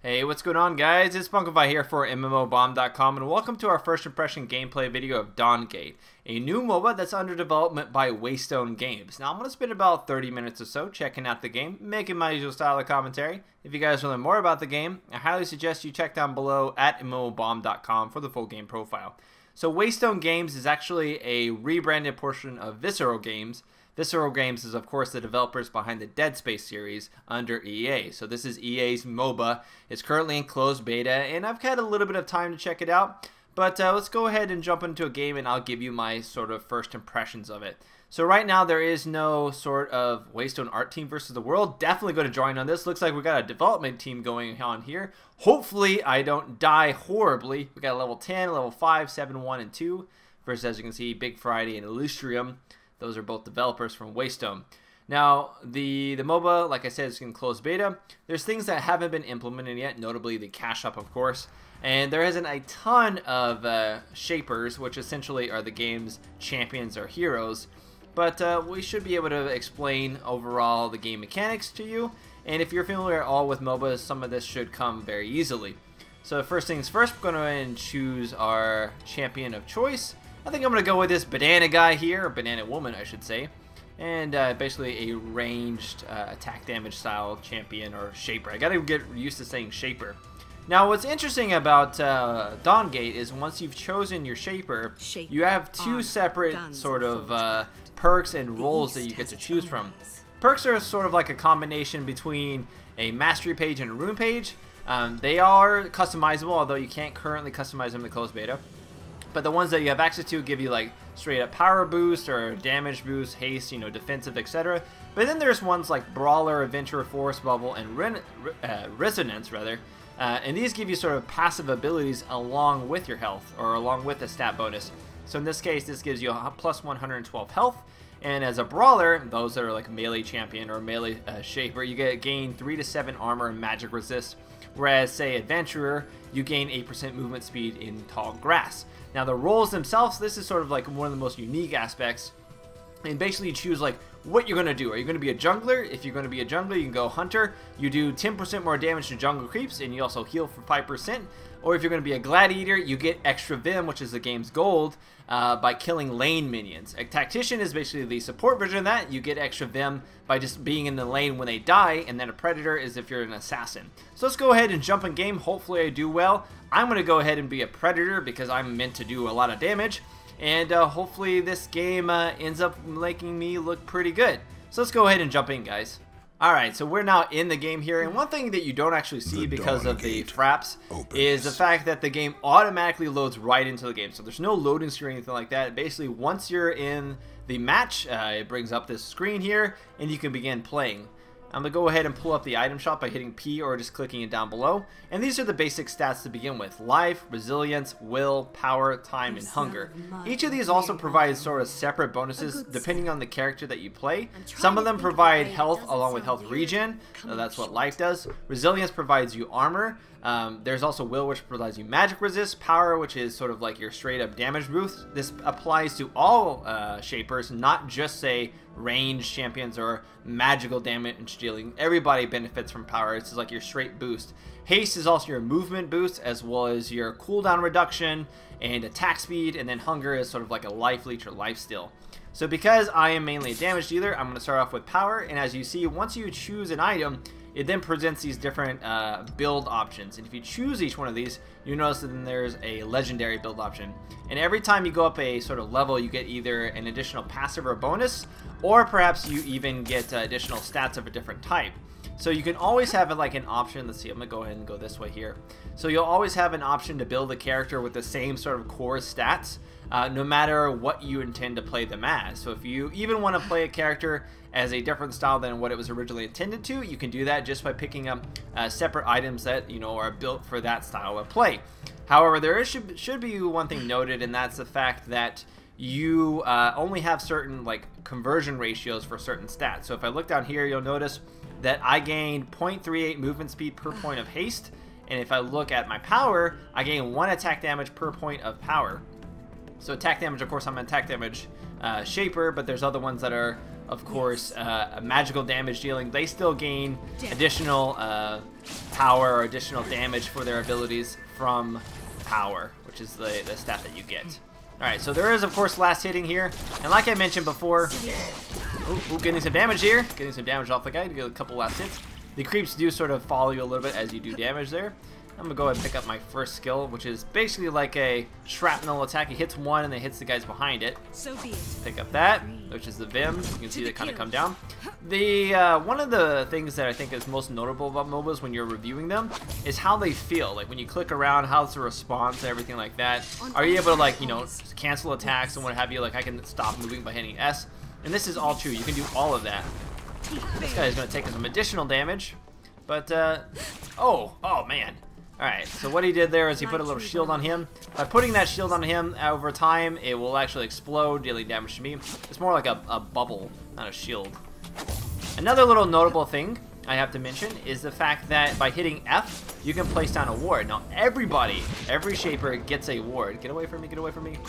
Hey, what's going on, guys? It's Punkify here for MMOBomb.com, and welcome to our first impression gameplay video of Dawngate, a new MOBA that's under development by Waystone Games. Now, I'm going to spend about 30 minutes or so checking out the game, making my usual style of commentary. If you guys want to learn more about the game, I highly suggest you check down below at MMOBomb.com for the full game profile. So, Waystone Games is actually a rebranded portion of Visceral Games. Visceral Games is, of course, the developers behind the Dead Space series under EA. So this is EA's MOBA. It's currently in closed beta, and I've had a little bit of time to check it out. But let's go ahead and jump into a game, and I'll give you my sort of first impressions of it. So right now, there is no sort of Waystone art team versus the world. Definitely going to join on this. Looks like we got a development team going on here. Hopefully, I don't die horribly. We got a level 10, level 5, 7, 1, and 2. First, as you can see, Big Friday and Illustrium. Those are both developers from Waystone. Now, the MOBA, like I said, is in closed beta. There's things that haven't been implemented yet, notably the cash up, of course. And there isn't a ton of shapers, which essentially are the game's champions or heroes. But we should be able to explain overall the game mechanics to you. And if you're familiar at all with MOBAs, some of this should come very easily. So first things first, we're going to go ahead and choose our champion of choice. I think I'm going to go with this banana guy here, or banana woman I should say, and basically a ranged attack damage style champion or shaper. I got to get used to saying shaper. Now what's interesting about Dawngate is once you've chosen your shaper, you have two separate sort of perks and roles that you get to choose from. Perks are sort of like a combination between a mastery page and a rune page. They are customizable, although you can't currently customize them in closed beta. But the ones that you have access to give you like straight up power boost or damage boost, haste, you know, defensive, etc. But then there's ones like Brawler, Adventurer, Force Bubble, and Resonance, rather. And these give you sort of passive abilities along with your health, or along with a stat bonus. So in this case, this gives you a plus 112 health. And as a Brawler, those that are like melee champion or melee shaper, you gain 3 to 7 armor and magic resist. Whereas, say, Adventurer, you gain 8% movement speed in tall grass. Now, the roles themselves, this is sort of like one of the most unique aspects. And basically, you choose like what you're going to do. Are you going to be a jungler? If you're going to be a jungler, you can go Hunter. You do 10% more damage to jungle creeps, and you also heal for 5%. Or if you're going to be a gladiator, you get extra Vim, which is the game's gold, by killing lane minions. A tactician is basically the support version of that. You get extra Vim by just being in the lane when they die, and then a predator is if you're an assassin. So let's go ahead and jump in game. Hopefully I do well. I'm going to go ahead and be a predator because I'm meant to do a lot of damage. And hopefully this game ends up making me look pretty good. So let's go ahead and jump in, guys. Alright, so we're now in the game here, and one thing that you don't actually see because of the fraps is the fact that the game automatically loads right into the game. So there's no loading screen or anything like that. Basically, once you're in the match, it brings up this screen here, and you can begin playing. I'm going to go ahead and pull up the item shop by hitting P or just clicking it down below. And these are the basic stats to begin with: life, resilience, will, power, time, and hunger. Each of these also provides sort of separate bonuses depending on the character that you play. Some of them provide health along with health regen. That's what life does. Resilience provides you armor. There's also will, which provides you magic resist. Power, which is sort of like your straight up damage boost. This applies to all shapers, not just say ranged champions or magical damage dealing. Everybody benefits from power. It's like your straight boost. Haste is also your movement boost, as well as your cooldown reduction and attack speed. And then hunger is sort of like a life leech or life steal. So because I am mainly a damage dealer, I'm going to start off with power. And as you see, once you choose an item, it then presents these different build options. And if you choose each one of these, you notice that then there's a legendary build option. And every time you go up a sort of level, you get either an additional passive or bonus, or perhaps you even get additional stats of a different type. So you can always have like an option. Let's see, I'm going to go ahead and go this way here. So you'll always have an option to build a character with the same sort of core stats, no matter what you intend to play them as. So if you even want to play a character as a different style than what it was originally intended to, you can do that just by picking up separate items that, you know, are built for that style of play. However, there should be one thing noted, and that's the fact that you only have certain like conversion ratios for certain stats. So if I look down here, you'll notice that I gained 0.38 movement speed per point of haste, and if I look at my power, I gain 1 attack damage per point of power. So attack damage, of course, I'm an attack damage shaper, but there's other ones that are of course, magical damage dealing, they still gain additional power or additional damage for their abilities from power, which is the stat that you get. Alright, so there is, of course, last hitting here. And like I mentioned before, getting some damage here. Getting some damage off the guy to get a couple last hits. The creeps do sort of follow you a little bit as you do damage there. I'm going to go ahead and pick up my first skill, which is basically like a shrapnel attack. It hits one and then hits the guys behind it. So be it. Pick up that, which is the Vim. You can see that kind of come down. The one of the things that I think is most notable about MOBAs when you're reviewing them is how they feel. Like when you click around, how's the response, everything like that. Are you able to, like, you know, cancel attacks and what have you? Like I can stop moving by hitting S. And this is all true. You can do all of that. This guy is going to take some additional damage. But, oh man. Alright, so what he did there is he put a little shield on him. By putting that shield on him, over time, it will actually explode, dealing damage to me. It's more like a bubble, not a shield. Another little notable thing I have to mention is the fact that by hitting F, you can place down a ward. Now, every shaper gets a ward. Get away from me, get away from me.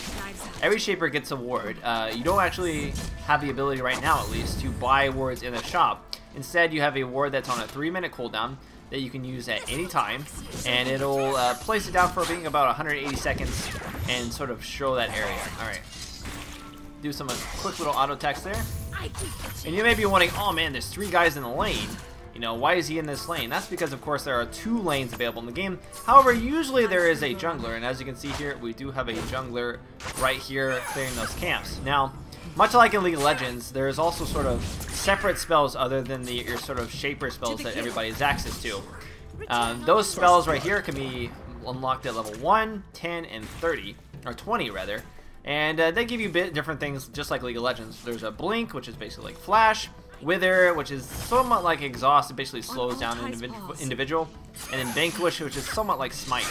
Every shaper gets a ward. You don't actually have the ability right now, at least, to buy wards in the shop. Instead, you have a ward that's on a 3-minute cooldown that you can use at any time, and it'll place it down for being about 180 seconds and sort of show that area. Alright. Do some quick little auto attacks there. And you may be wondering, oh man, there's 3 guys in the lane. You know, why is he in this lane? That's because, of course, there are 2 lanes available in the game. However, usually there is a jungler, and as you can see here, we do have a jungler right here clearing those camps. Now, much like in League of Legends, there's also sort of separate spells other than your sort of shaper spells that everybody has access to. Those spells right here can be unlocked at level 1, 10, and 30, or 20 rather. And they give you different things just like League of Legends. There's a Blink, which is basically like Flash. Wither, which is somewhat like Exhaust, it basically slows down an individual. And then Vanquish, which is somewhat like Smite.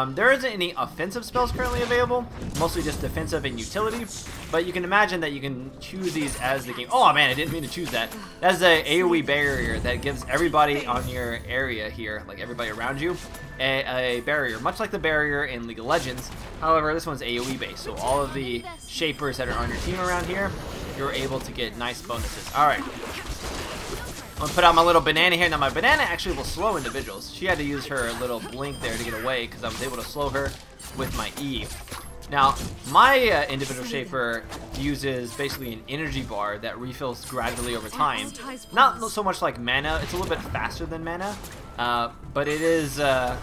There isn't any offensive spells currently available, mostly just defensive and utility. But you can imagine that you can choose these as the game. Oh man, I didn't mean to choose that. That's an AoE barrier that gives everybody on your area here, like everybody around you, a barrier, much like the barrier in League of Legends. However, this one's AoE based, so all of the shapers that are on your team around here, you're able to get nice bonuses. Alright. I'm going to put out my little banana here. Now, my banana actually will slow individuals. She had to use her little blink there to get away because I was able to slow her with my E. Now, my individual shaper uses basically an energy bar that refills gradually over time. Not so much like mana. It's a little bit faster than mana. But it is a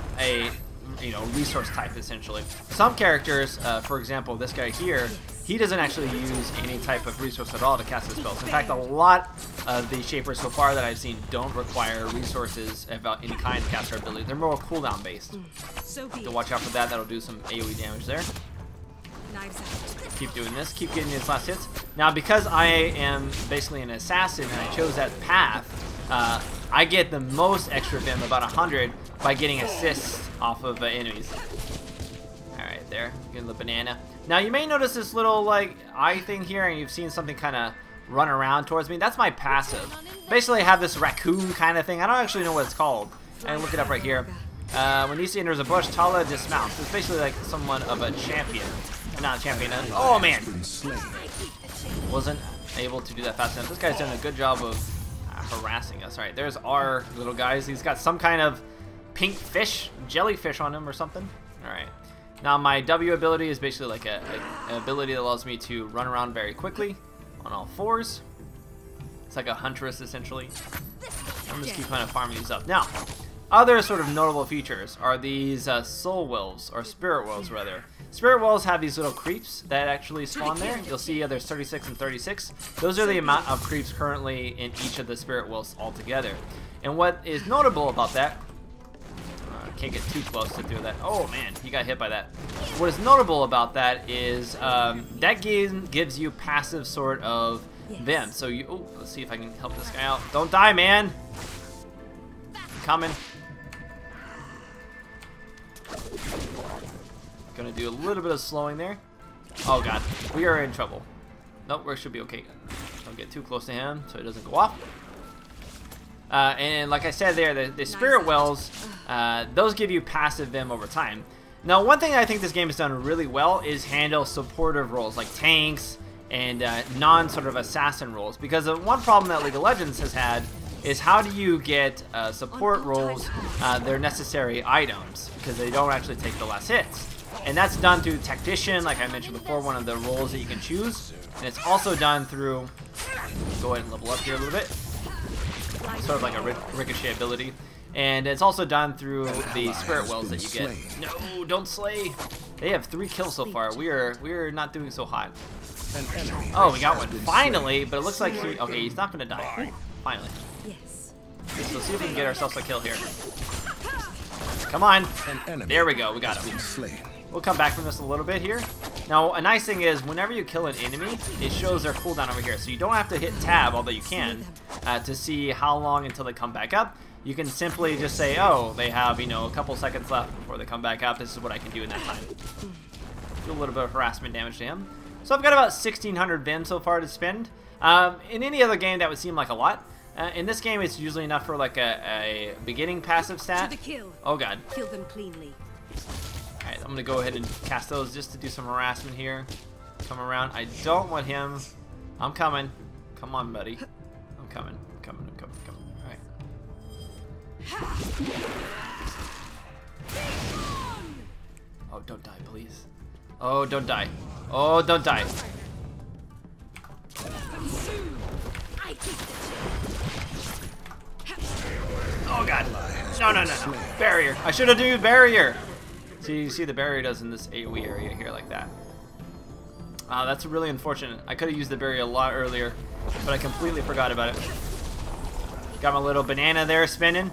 resource type, essentially. Some characters, for example, this guy here, he doesn't actually use any type of resource at all to cast his spells. In fact, a lot of the shapers so far that I've seen don't require resources of any kind to cast their ability. They're more cooldown based. So watch out for that. That'll do some AoE damage there. Keep doing this. Keep getting these last hits. Now, because I am basically an assassin and I chose that path, I get the most extra Vim, about 100, by getting assists off of enemies. Alright, there. Getting the banana. Now, you may notice this little, like, eye thing here, and you've seen something kind of run around towards me. That's my passive. Basically, I have this raccoon kind of thing. I don't actually know what it's called. I can look it up right here. When Nisi enters a bush, Tala dismounts. It's basically like someone of a champion. Not a champion. Oh, man! Wasn't able to do that fast enough. This guy's done a good job of harassing us. Alright, there's our little guys. He's got some kind of pink fish, jellyfish on him or something. Alright. Now, my W ability is basically like an ability that allows me to run around very quickly on all 4s. It's like a huntress, essentially. I'm just keep kind of farming these up. Now, other sort of notable features are these soul wolves, or spirit wolves, rather. Spirit wolves have these little creeps that actually spawn there. You'll see there's 36 and 36. Those are the amount of creeps currently in each of the spirit wolves altogether. And what is notable about that, can't get too close to do that. Oh man, he got hit by that. What is notable about that is that game gives you passive sort of Vim. So you, let's see if I can help this guy out. Don't die, man. I'm coming. Gonna do a little bit of slowing there. Oh god, we are in trouble. Nope, we should be okay. Don't get too close to him so it doesn't go off. And like I said there, the Spirit Wells, those give you passive Vim over time. Now, one thing I think this game has done really well is handle supportive roles like tanks and non sort of assassin roles. Because one problem that League of Legends has had is how do you get support roles their necessary items, because they don't actually take the last hits. And that's done through Tactician, like I mentioned before, one of the roles that you can choose. And it's also done through, go ahead and level up here a little bit, sort of like a ricochet ability. And it's also done through the spirit wells that you get. No, don't slay. They have 3 kills so far. We are not doing so hot. Oh, we got one finally, but it looks like okay, he's not gonna die. Finally. Okay, so let's see if we can get ourselves a kill here. Come on. There we go. We got him. We'll come back from this a little bit here. Now, a nice thing is whenever you kill an enemy, it shows their cooldown over here. So you don't have to hit tab, although you can, to see how long until they come back up. You can simply just say, oh, they have, you know, a couple seconds left before they come back up. This is what I can do in that time. Do a little bit of harassment damage to him. So I've got about 1,600 Vim so far to spend. In any other game, that would seem like a lot. In this game, it's usually enough for like a beginning passive stat. Oh god. Kill them cleanly. Alright, I'm gonna go ahead and cast those just to do some harassment here. Come around. I don't want him. I'm coming. Come on, buddy. I'm coming. I'm coming. I'm coming. I'm coming. Alright. Oh, don't die, please. Oh, don't die. Oh, don't die. Oh god. No, no, no, no. Barrier. I should have done barrier. So you see the barrier does in this AoE area here like that. That's really unfortunate. I could have used the barrier a lot earlier, but I completely forgot about it. Got my little banana there spinning.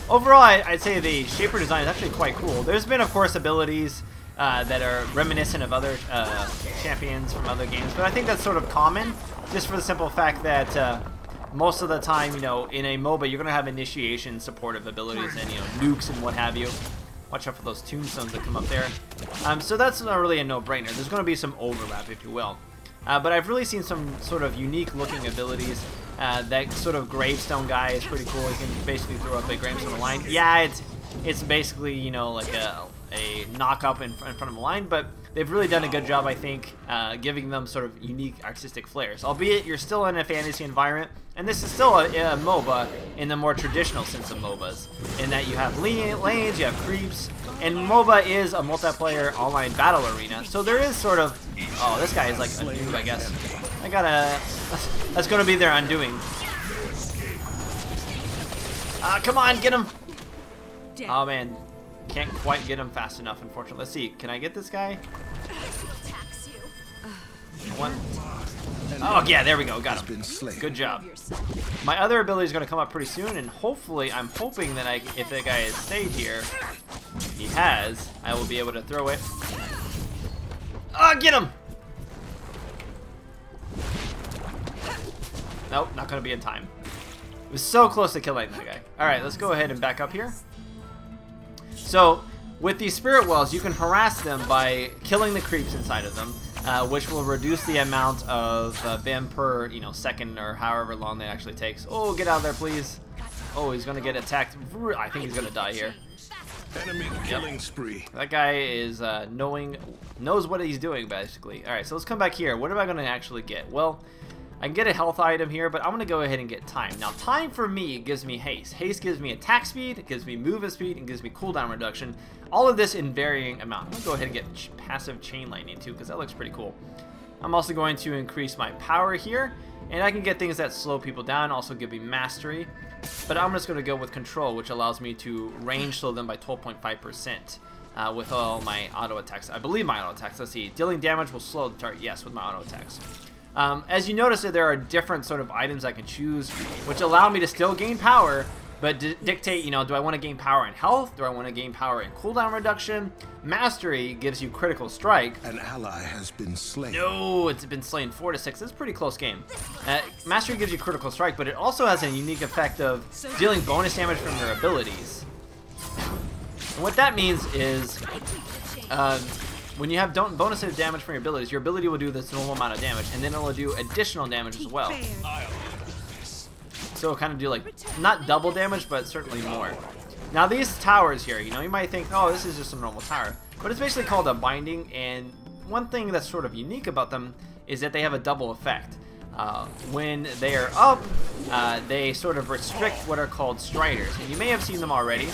Overall, I'd say the Shaper design is actually quite cool. There's been, of course, abilities that are reminiscent of other champions from other games, but I think that's sort of common, just for the simple fact that most of the time, you know, in a MOBA, you're going to have initiation supportive abilities and, you know, nukes and what have you. Watch out for those tombstones that come up there. So that's not really a no-brainer. There's going to be some overlap, if you will. But I've really seen some sort of unique-looking abilities. That sort of gravestone guy is pretty cool. He can basically throw up a gravestone line. Yeah, it's basically, you know, like a knock-up in front of a line, but they've really done a good job, I think, giving them sort of unique artistic flares. Albeit you're still in a fantasy environment, and this is still a MOBA in the more traditional sense of MOBAs, in that you have lanes, you have creeps, and MOBA is a multiplayer online battle arena, so there is sort of... Oh, this guy is like a noob, I guess. I gotta... That's gonna be their undoing. Come on, get him! Oh man, can't quite get him fast enough, unfortunately. Let's see, can I get this guy? One. Oh yeah, there we go, got him. Good job. My other ability is gonna come up pretty soon, and hopefully, I'm hoping that if that guy has stayed here, he has, I will be able to throw it. Get him! Nope, not gonna be in time. It was so close to killing that guy. Alright, let's go ahead and back up here. So, with these spirit wells, you can harass them by killing the creeps inside of them, which will reduce the amount of Vim per, you know, second or however long that actually takes. Oh, get out of there, please. Oh, he's gonna get attacked. I think he's gonna die here. Enemy killing spree. That guy is knows what he's doing, basically. Alright, so let's come back here. What am I gonna actually get? Well, I can get a health item here, but I'm going to go ahead and get time. Now, time for me gives me haste. Haste gives me attack speed, it gives me movement speed, and gives me cooldown reduction. All of this in varying amount. I'm going to go ahead and get passive chain lightning too, because that looks pretty cool. I'm also going to increase my power here, and I can get things that slow people down, also give me mastery. But I'm just going to go with control, which allows me to range slow them by 12.5%. With all my auto attacks. I believe my auto attacks. Let's see. Dealing damage will slow the target. Yes, with my auto attacks. As you notice, that there are different sort of items I can choose, which allow me to still gain power, but dictate, you know, do I want to gain power in health? Do I want to gain power in cooldown reduction? Mastery gives you critical strike. An ally has been slain. No, it's been slain 4 to 6. That's a pretty close game. Mastery gives you critical strike, but it also has a unique effect of dealing bonus damage from your abilities. And what that means is, when you have bonus damage from your ability will do this normal amount of damage, and then it will do additional damage as well. So it'll kind of do like, not double damage, but certainly more. Now these towers here, you know, you might think, oh, this is just a normal tower. But it's basically called a binding, and one thing that's sort of unique about them is that they have a double effect. When they are up, they sort of restrict what are called striders. And you may have seen them already,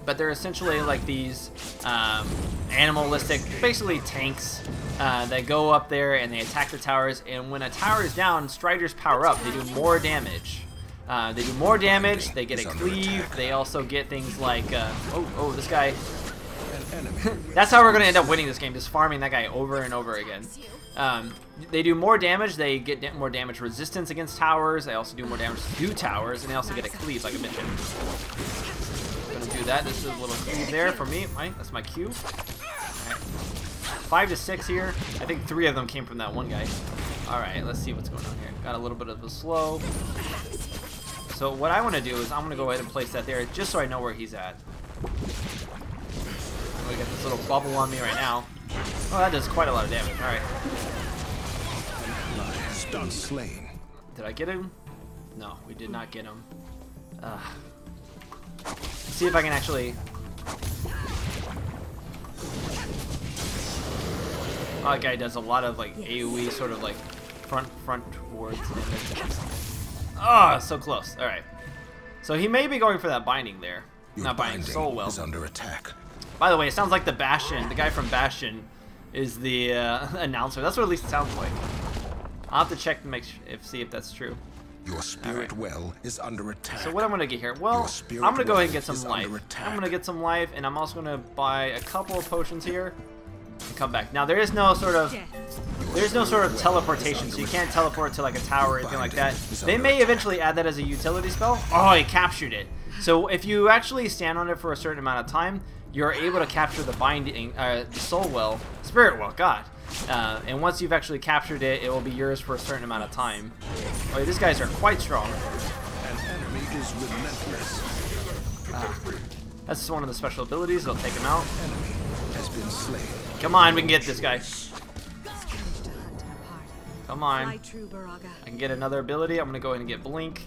but they're essentially like these animalistic, basically tanks that go up there and they attack the towers. And when a tower is down, striders power up. They do more damage. They get a cleave. They also get things like, oh, this guy. That's how we're going to end up winning this game, just farming that guy over and over again. They do more damage. They get more damage resistance against towers. They also do more damage to towers, and they also get a cleave, like I mentioned. Gonna do that. This is a little cleave there for me. Right, that's my Q. Alright. 5 to 6 here. I think 3 of them came from that one guy. Alright, let's see what's going on here. Got a little bit of a slow. So what I want to do is I'm going to go ahead and place that there just so I know where he's at. We got this little bubble on me right now. Oh, that does quite a lot of damage. Alright. Slain. Did I get him? No, we did not get him. Let's see if I can actually... Oh, that guy does a lot of like AoE sort of like front towards damage. Oh, so close. Alright. So he may be going for that binding there. Not binding, soul well. Is under attack. By the way, it sounds like the Bastion, the guy from Bastion is the announcer. That's what at least it sounds like. I'll have to check to make see if that's true. Your spirit well is under attack. So what I'm going to get here? Well, I'm going to go ahead and get some life. I'm going to get some life, and I'm also going to buy a couple of potions here and come back. Now, there is no sort of teleportation, so you can't teleport to like a tower or anything like that. They may eventually add that as a utility spell. Oh, he captured it. So if you actually stand on it for a certain amount of time, you're able to capture the binding, the soul well, spirit well, God. And once you've actually captured it, it will be yours for a certain amount of time. Oh, these guys are quite strong. An enemy is relentless. That's just one of the special abilities. They'll take him out. Enemy has been slain. Come on, we can get this guy. Come on. I can get another ability. I'm going to go ahead and get Blink.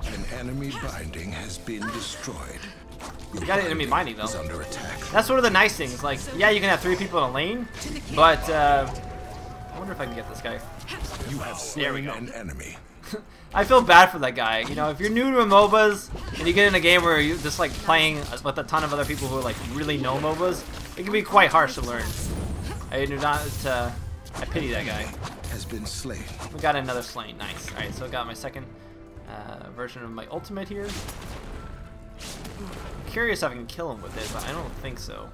An enemy binding has been destroyed. You got an enemy binding though. Under attack. That's sort of the nice things. Like, yeah, you can have 3 people in a lane, but I wonder if I can get this guy. You have slain an enemy. I feel bad for that guy. You know, if you're new to MOBAs and you get in a game where you're just like playing with a ton of other people who like really know MOBAs, it can be quite harsh to learn. I do not. I pity that guy. Has been slain. We got another slain. Nice. All right, so I got my second version of my ultimate here. I'm curious if I can kill him with it, but I don't think so.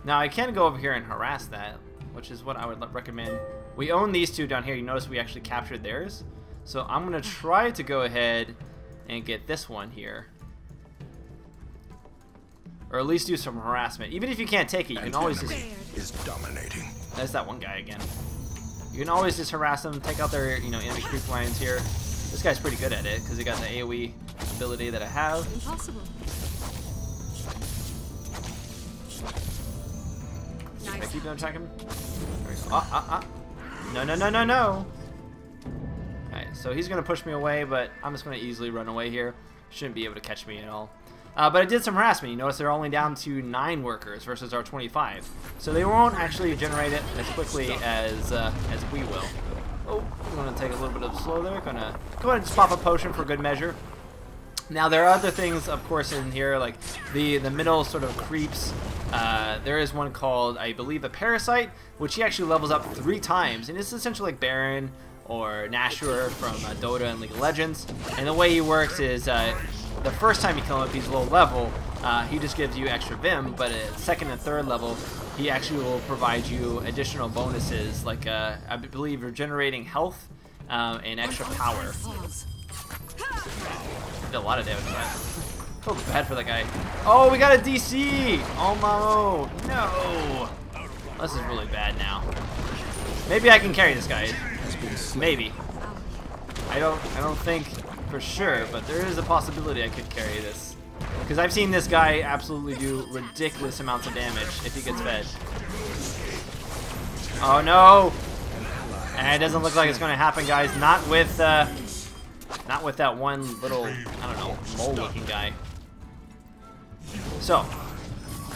Now I can go over here and harass that, which is what I would recommend. We own these 2 down here. You notice we actually captured theirs. So I'm going to try to go ahead and get this one here. Or at least do some harassment. Even if you can't take it, you can always just... is dominating. There's that one guy again. You can always just harass them, take out their, enemy creep lines here. This guy's pretty good at it because he got the AoE ability that I have. Impossible. Can I keep on attacking? No. Alright, so he's going to push me away, but I'm just going to easily run away here. Shouldn't be able to catch me at all. But I did some harassment. You notice they're only down to 9 workers versus our 25. So they won't actually generate it as quickly as we will. Oh, I'm going to take a little bit of slow there. Going to go ahead and just pop a potion for good measure. Now there are other things, of course, in here, like the middle sort of creeps. There is one called, I believe, a parasite, which he actually levels up 3 times, and it's essentially like Baron or Nashor from Dota and League of Legends. And the way he works is the first time you kill him, if he's low level, he just gives you extra Vim, but at 2nd and 3rd level, he actually will provide you additional bonuses, like I believe regenerating health and extra power. Did a lot of damage to that. Feel bad for that guy. Oh, we got a DC! Oh no! This is really bad now. Maybe I can carry this guy. Maybe. I don't think for sure, but there is a possibility I could carry this. Because I've seen this guy absolutely do ridiculous amounts of damage if he gets fed. Oh no! And it doesn't look like it's going to happen, guys. Not with that one little, I don't know, mole-looking guy. So,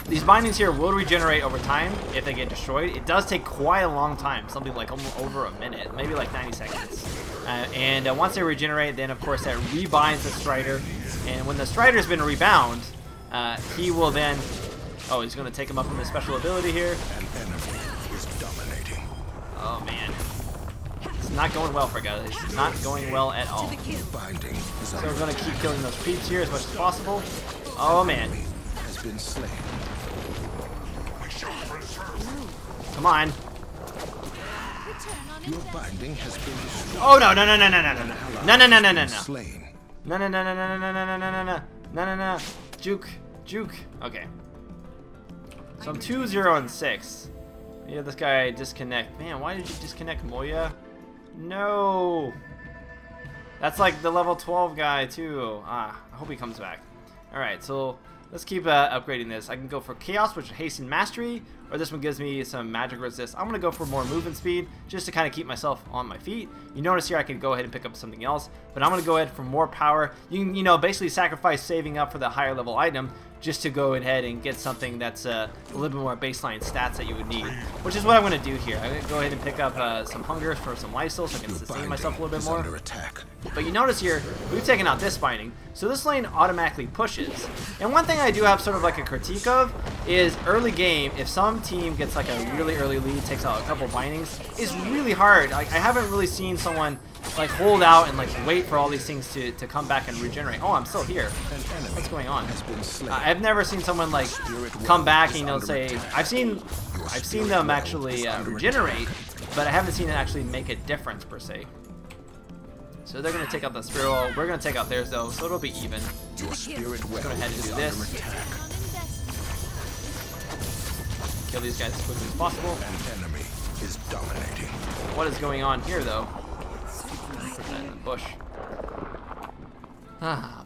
These bindings here will regenerate over time if they get destroyed. It does take quite a long time, something like almost over a minute, maybe like 90 seconds. And once they regenerate, then of course that rebinds the Strider. And when the Strider's been rebound, he will then... Oh, he's going to take him up in the special ability here. An enemy is dominating. Oh, man. It's not going well for guys. It's not going well at all. Binding is So we're going to keep killing those creeps here as much as possible. Oh, man. has been slain. Come on. Your binding has been destroyed. Oh, no, no, no, no, no, no, no, no, no, no, no, no, no. Slain. No, no, no, no, no, no, no, no, no, no, no, no, no, no. Juke, juke. Okay. So I'm 2, 0, and 6. Yeah, this guy disconnect. Man, why did you disconnect Moya? No. That's like the level 12 guy too. I hope he comes back. All right, so let's keep upgrading this. I can go for Chaos, which is Haste and Mastery, or this one gives me some magic resist. I'm gonna go for more movement speed, just to kind of keep myself on my feet. You notice here I can go ahead and pick up something else, but I'm gonna go ahead for more power. You can, basically sacrifice saving up for the higher level item just to go ahead and get something that's a little bit more baseline stats that you would need, which is what I'm gonna do here. I'm gonna go ahead and pick up some hunger for some lifesteal so I can sustain myself a little bit more. Under attack. But you notice here, we've taken out this binding, so this lane automatically pushes. And one thing I do have sort of like a critique of is early game, if some team gets like a really early lead, takes out a couple bindings, it's really hard. Like I haven't really seen someone like hold out and like wait for all these things to come back and regenerate. Oh, I'm still here. What's going on? I've never seen someone like come back and say I've seen them actually regenerate, but I haven't seen it actually make a difference per se. So they're going to take out the Spiral. We're going to take out theirs though, so it'll be even. Your spirit Go ahead and do this. Kill these guys as quickly as possible. An enemy is dominating. What is going on here though? Put that in the bush.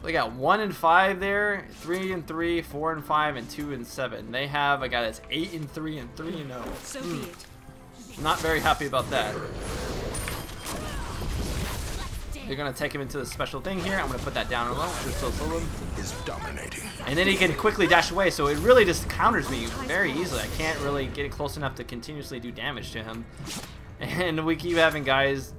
We got 1 and 5 there, 3 and 3, 4 and 5, and 2 and 7. They have a guy that's 8 and 3 and 3 and 0. So be it. Not very happy about that. They're gonna take him into the special thing here. I'm gonna put that down low. Just so him. Is dominating. And then he can quickly dash away, so it really just counters me very easily. I can't really get close enough to continuously do damage to him. And we keep having guys,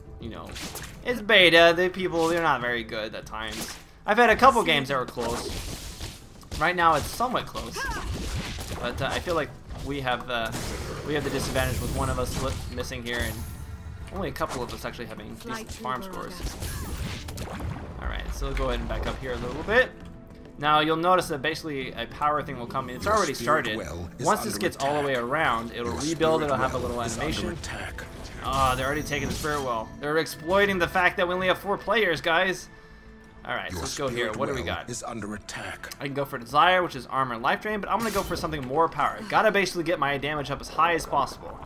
it's beta. They're not very good at times. I've had a couple games that were close. Right now it's somewhat close, but I feel like we have the disadvantage with one of us missing here, and only a couple of us actually having decent farm scores. Alright, so we'll go ahead and back up here a little bit. Now you'll notice that basically a power thing will come in. It's already started. Once this gets all the way around, it'll rebuild, it'll have a little animation. Oh, they're already taking the Spirit Well. They're exploiting the fact that we only have 4 players, guys. Alright, so let's go here. What do we got? Is under attack. I can go for Desire, which is armor and life drain, but I'm going to go for something more power. Gotta basically get my damage up as high as possible.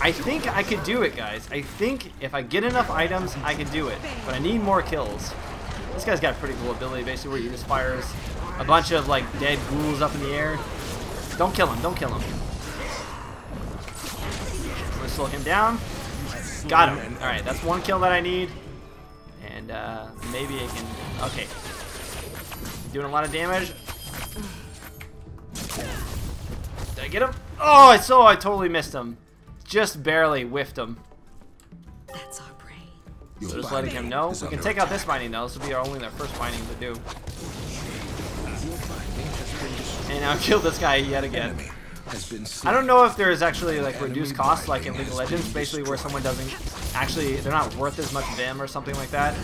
I think I could do it, guys. I think if I get enough items, I can do it. But I need more kills. This guy's got a pretty cool ability, basically, where he just fires a bunch of, like, dead ghouls up in the air. Don't kill him. Don't kill him. I'm going to slow him down. Got him. Alright, that's 1 kill that I need. And maybe I can... Okay. Doing a lot of damage. Did I get him? Oh, I totally missed him. Just barely whiffed him. That's our brain. So just letting him know. We can take out this binding though. This will be our first binding to do. And now kill this guy yet again. I don't know if there is actually like reduced costs like in League of Legends, basically where someone doesn't actually, they're not worth as much Vim or something like that.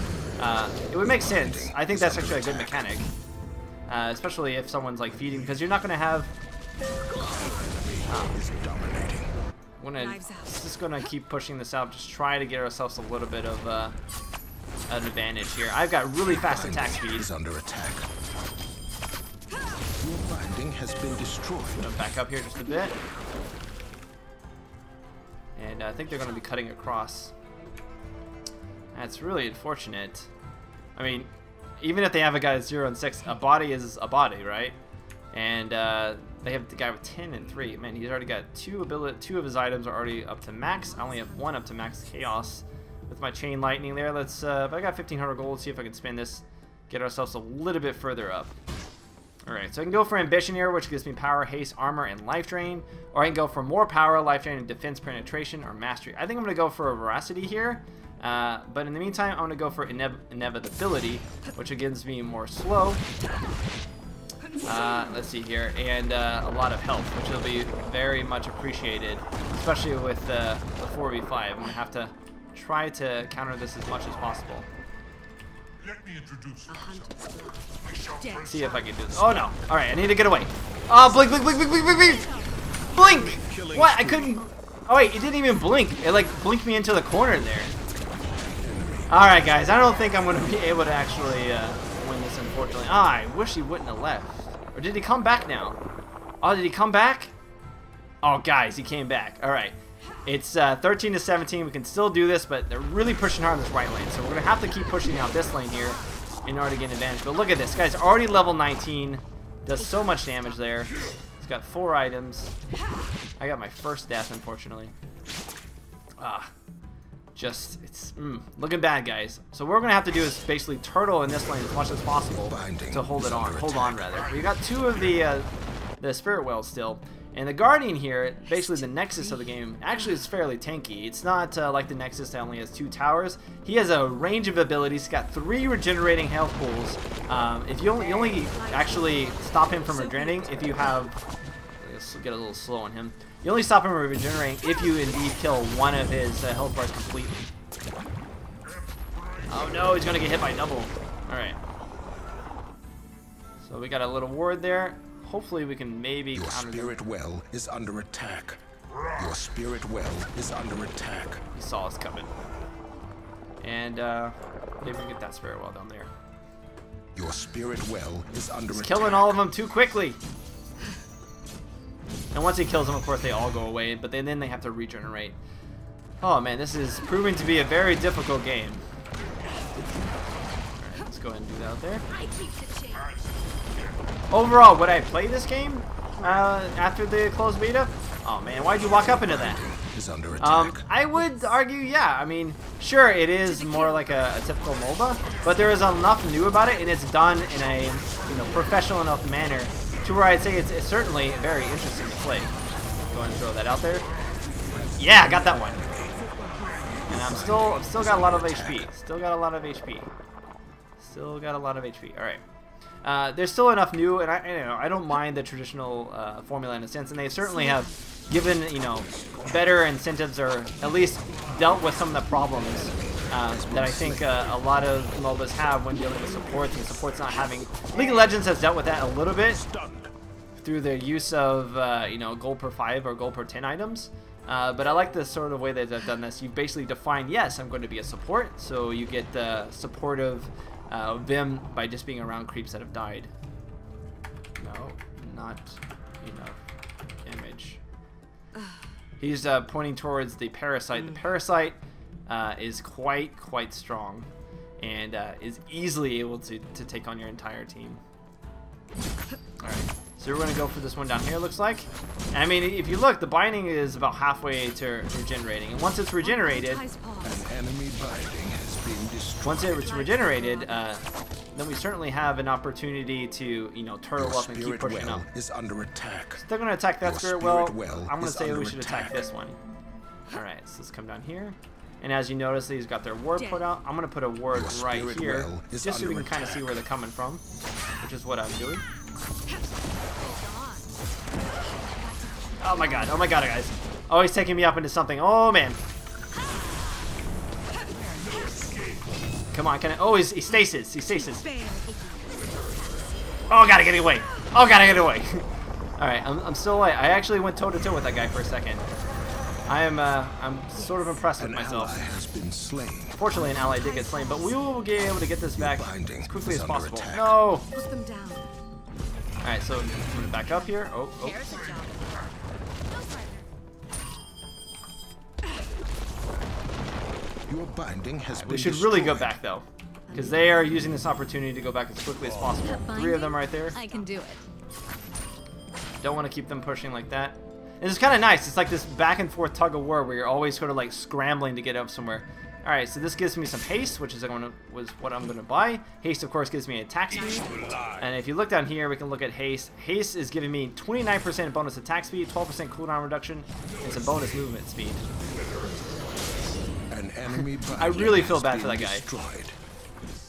It would make sense. I think that's actually a good mechanic, especially if someone's like feeding, because you're not going to have. Just gonna keep pushing this out. Just try to get ourselves a little bit of an advantage here. I've got really fast attack speed. Under attack. Your binding has been destroyed. I'm gonna back up here just a bit. And I think they're going to be cutting across. That's really unfortunate. I mean, even if they have a guy that's 0 and 6, a body is a body, right? And they have the guy with 10 and 3. Man, he's already got 2 of his items are already up to max. I only have 1 up to max Chaos with my Chain Lightning there. Let's, if I got 1,500 gold, see if I can spin this, get ourselves a little bit further up. Alright, so I can go for Ambition here, which gives me power, haste, armor, and life drain. Or I can go for more power, life drain, and defense penetration, or mastery. I think I'm going to go for a veracity here. But in the meantime, I'm going to go for inevitability, which gives me more slow. Let's see here. And a lot of health, which will be very much appreciated, especially with the 4v5. I'm going to have to try to counter this as much as possible. Let me introduce See if I can do this. Oh no! Alright, I need to get away. Oh, blink, blink, blink, blink, blink, blink, blink! Blink! What? I couldn't. Oh wait, it didn't even blink. It like blinked me into the corner there. Alright, guys, I don't think I'm going to be able to actually win this, unfortunately. Ah, I wish he wouldn't have left. Or did he come back now? Oh, did he come back? Oh, guys, he came back. Alright. It's 13 to 17. We can still do this, but they're really pushing hard in this right lane. So we're going to have to keep pushing out this lane here in order to get an advantage. But look at this. Guy's already level 19. Does so much damage there. He's got 4 items. I got my first death, unfortunately. It's looking bad, guys. So what we're going to have to do is basically turtle in this lane as much as possible to hold it on. Hold on, rather. We got 2 of the Spirit Wells still. And the Guardian here, basically the Nexus of the game, actually is fairly tanky. It's not like the Nexus that only has 2 towers. He has a range of abilities. He's got 3 regenerating health pools. If you only actually stop him from regenerating if you have... Let's get a little slow on him. You only stop him from regenerating if you indeed kill one of his health bars completely. Oh no, he's going to get hit by double. Alright. So we got a little ward there. Hopefully we can maybe Your spirit well is under attack. Your spirit well is under attack. He saw us coming. And maybe we can get that spirit well down there. Your spirit well is under attack. Killing all of them too quickly. And once he kills them, of course, they all go away, but then they have to regenerate. Oh man, this is proving to be a very difficult game. Alright, let's go ahead and do that out there. Overall, would I play this game after the closed beta? Oh man, why'd you walk up into that? I would argue, yeah. I mean, sure, it is more like a typical MOBA, but there is enough new about it, and it's done in a professional enough manner to where I'd say it's certainly very interesting to play. Go ahead and throw that out there. Yeah, I got that one. And I've still got a lot of HP. Still got a lot of HP. Still got a lot of HP. All right. There's still enough new, and I don't mind the traditional formula in a sense, and they certainly have given better incentives, or at least dealt with some of the problems that I think a lot of MOBAs have when dealing with supports, and supports not having. League of Legends has dealt with that a little bit through the use of gold per 5 or gold per 10 items. But I like the sort of way that they've done this. You've basically defined, yes, I'm going to be a support, so you get the supportive Vim by just being around creeps that have died. No, not enough image. He's pointing towards the parasite. The parasite is quite strong, and is easily able to take on your entire team. All right, so we're going to go for this one down here, looks like. I mean, if you look, the binding is about halfway to regenerating, and once it's regenerated, An enemy binding has been destroyed. once it's regenerated, then we certainly have an opportunity to turtle up and keep pushing up. Is under attack. So they're going to attack that spirit well. I'm going to is say we under should attack attack. this one. All right, so let's come down here. And as you notice, these got their ward put out. I'm going to put a ward right spirit here, well is just so we under can kind of see where they're coming from, which is what I'm doing. Oh my god, guys. Oh, he's taking me up into something. Oh, man. Come on, can I? Oh, he stasis. He stasis. Oh, gotta get away. Oh, gotta get away. Alright, I'm still alive. I actually went toe-to-toe with that guy for a second. I'm sort of impressed with myself. Ally has been slain. Fortunately, an ally did get slain, but we will be able to get this back binding as quickly is as under possible. attack. No! Put them down. Alright, so I'm gonna back up here. Oh. Your binding has been We should really go destroyed. back, though, because they are using this opportunity to go back as quickly as possible. 3 of them right there. I can do it. Don't want to keep them pushing like that. And it's kind of nice. It's like this back and forth tug of war where you're always sort of like scrambling to get up somewhere. Alright, so this gives me some haste, which is was what I'm going to buy. Haste, of course, gives me attack speed. And if you look down here, we can look at haste. Haste is giving me 29% bonus attack speed, 12% cooldown reduction, and some bonus movement speed. An enemy I really feel bad for that guy. destroyed.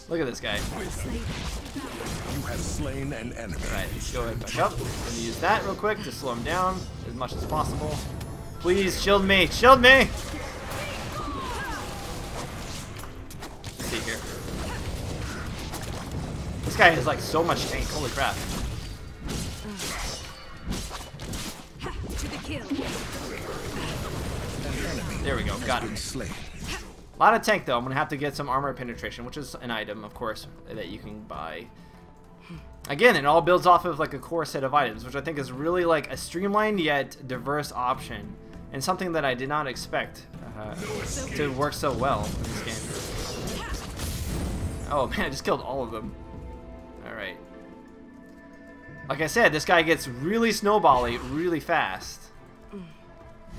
Look at this guy. You have slain an enemy. Alright, let's go ahead and back up. I'm going to use that real quick to slow him down as much as possible. Please, shield me! Shield me! Let's see here. This guy has like so much tank. Holy crap. To the kill. There we go. Got him. Slain. A lot of tank though. I'm going to have to get some armor penetration, which is an item, of course, that you can buy. Again, it all builds off of like a core set of items, which I think is really like a streamlined yet diverse option, and something that I did not expect to work so well in this game. Oh man, I just killed all of them. Alright. Like I said, this guy gets really snowbally really fast.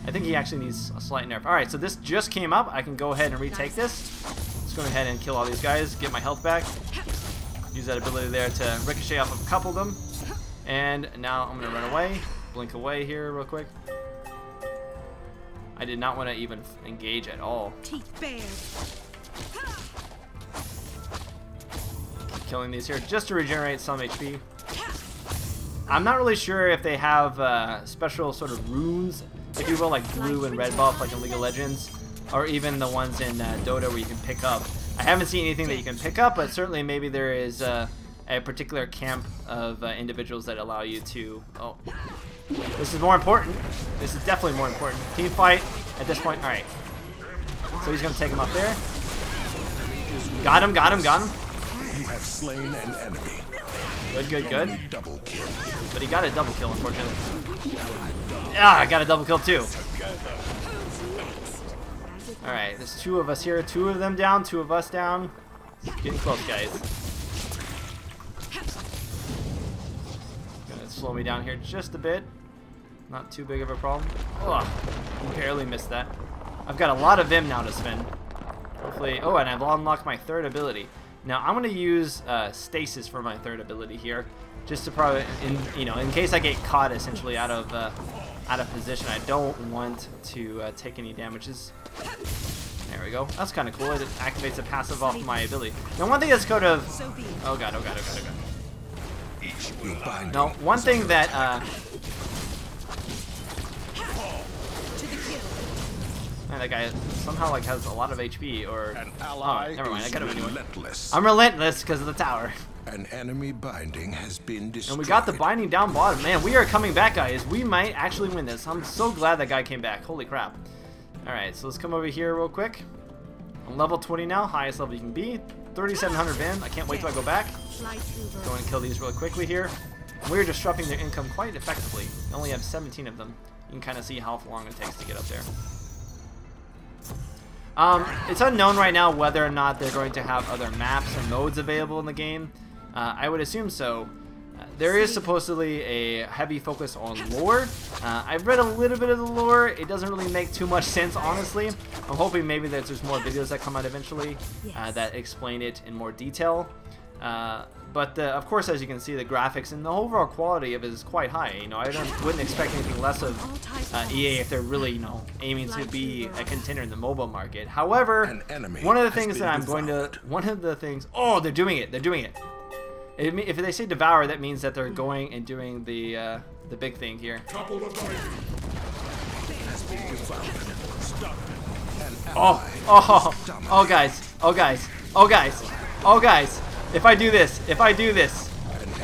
I think he actually needs a slight nerf. Alright, so this just came up. I can go ahead and retake this. Let's go ahead and kill all these guys, get my health back. Use that ability there to ricochet off of a couple of them. And now I'm going to run away. Blink away here real quick. I did not want to even engage at all. Teeth bared. Keep killing these here just to regenerate some HP. I'm not really sure if they have special sort of runes, if you will, like blue and red buff like in League of Legends, or even the ones in Dota where you can pick up. I haven't seen anything that you can pick up, but certainly maybe there is a particular camp of individuals that allow you to... Oh, this is more important. This is definitely more important. Team fight at this point. Alright. So he's going to take him up there. Got him, got him, got him. You have slain an enemy. Good, good, good. Double kill. But he got a double kill, unfortunately. Ah, I got a double kill too. Alright, there's two of us here. Two of them down, two of us down. Getting close, guys. Gonna slow me down here just a bit. Not too big of a problem. Ugh, barely missed that. I've got a lot of Vim now to spend. Hopefully, oh, and I've unlocked my third ability. Now I'm gonna use stasis for my third ability here, just to probably, in case I get caught essentially out of position. I don't want to take any damages. There we go. That's kind of cool. It activates a passive off my ability. Now one thing that's kind of, oh god, oh god, oh god, oh god. Now one thing that man, that guy somehow like has a lot of HP, or oh, never mind. I got him anyway. I'm relentless because of the tower. An enemy binding has been destroyed. And we got the binding down bottom. Man, we are coming back, guys. We might actually win this. I'm so glad that guy came back. Holy crap. Alright, so let's come over here real quick. I'm level 20 now, highest level you can be. 3,700 Vim. I can't wait till I go back. Go and kill these real quickly here. We're disrupting their income quite effectively. We only have 17 of them. You can kind of see how long it takes to get up there. It's unknown right now whether or not they're going to have other maps or modes available in the game. I would assume so. There is supposedly a heavy focus on lore. I've read a little bit of the lore. It doesn't really make too much sense, honestly. I'm hoping maybe that there's more videos that come out eventually that explain it in more detail. But of course, as you can see, the graphics and the overall quality of it is quite high. You know, I wouldn't expect anything less of EA if they're really, aiming to be a contender in the mobile market. However, one of the things that I'm going to, oh, they're doing it. They're doing it. If they say devour, that means that they're going and doing the big thing here. Oh, guys, oh, guys, oh, guys, oh, guys. If I do this, An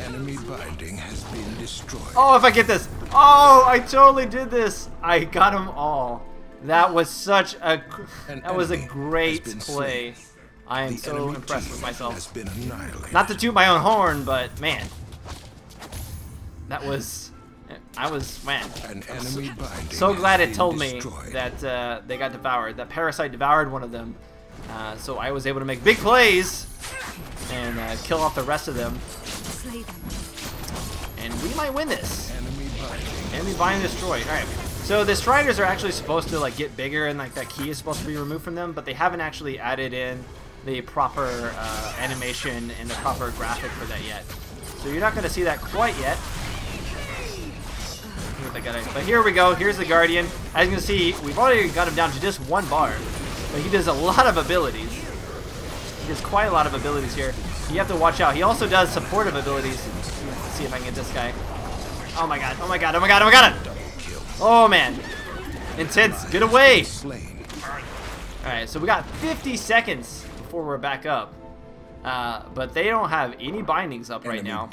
enemy binding has been destroyed. Oh, if I get this. Oh, I totally did this. I got them all. That was such a, great play. I am so impressed with myself. Not to toot my own horn, but man, man. I'm so glad it told me that they got devoured. That parasite devoured one of them. So I was able to make big plays and kill off the rest of them. And we might win this. Enemy bind destroyed. Alright, So the Striders are actually supposed to like get bigger, and like that key is supposed to be removed from them, but they haven't actually added in the proper animation and the proper graphic for that yet. So you're not going to see that quite yet. But here we go. Here's the Guardian. As you can see, we've already got him down to just 1 bar, but he does a lot of abilities. He does quite a lot of abilities here. You have to watch out. He also does supportive abilities. Let's see if I can get this guy. Oh my god! Oh my god! Oh my god! Oh my god! Oh man! Intense. Get away! Alright, so we got 50 seconds before we're back up. But they don't have any bindings up right now.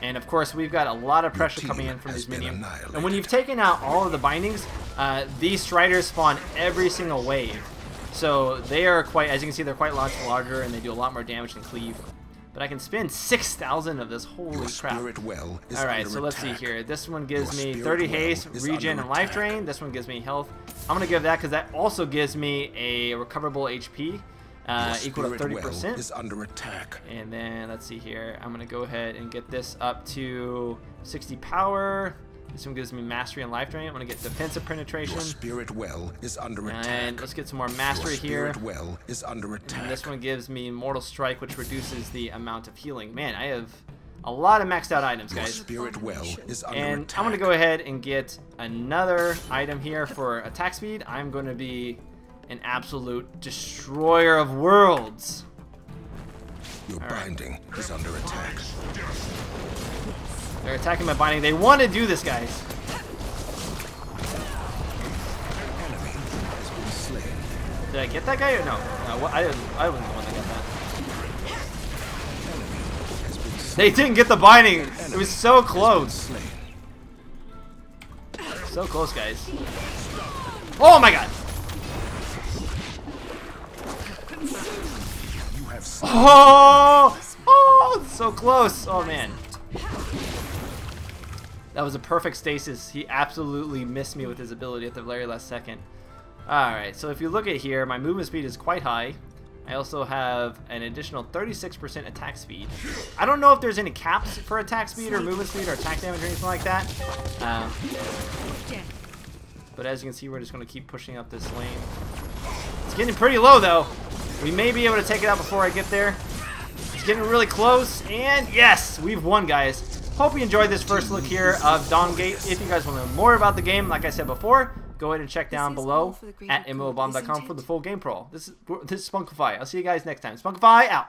And of course, we've got a lot of pressure coming in from these minions. And when you've taken out all of the bindings, these Striders spawn every single wave. So they are quite, as you can see, they're quite larger, and they do a lot more damage than Cleave. But I can spend 6,000 of this. Holy crap. Alright, so let's see here. This one gives me 30 haste, regen, and life drain. This one gives me health. I'm going to give that because that also gives me a recoverable HP equal to 30%. Is under attack. And then let's see here. I'm going to go ahead and get this up to 60 power. This one gives me mastery and life drain. I'm going to get defensive penetration. Your spirit well is under attack. And let's get some more mastery here. Well is under attack. And this one gives me mortal strike, which reduces the amount of healing. Man, I have a lot of maxed out items, guys. Your spirit well is under and attack. I'm going to go ahead and get another item here for attack speed. I'm going to be an absolute destroyer of worlds. Your binding is under attack. They're attacking my binding. They want to do this, guys. Did I get that guy or no? No, I wasn't the one that got that. They didn't get the binding. It was so close. So close, guys. Oh my god. Oh, so close. Oh man. That was a perfect stasis. He absolutely missed me with his ability at the very last second. Alright, so if you look at here, my movement speed is quite high. I also have an additional 36% attack speed. I don't know if there's any caps for attack speed or movement speed or attack damage or anything like that. But as you can see, we're just going to keep pushing up this lane. It's getting pretty low though. We may be able to take it out before I get there. It's getting really close, and yes, we've won, guys. Hope you enjoyed this first look here of Dawngate. If you guys want to know more about the game, like I said before, go ahead and check down below at MMOBomb.com for the full game pro. This is Spunkify. I'll see you guys next time. Spunkify out.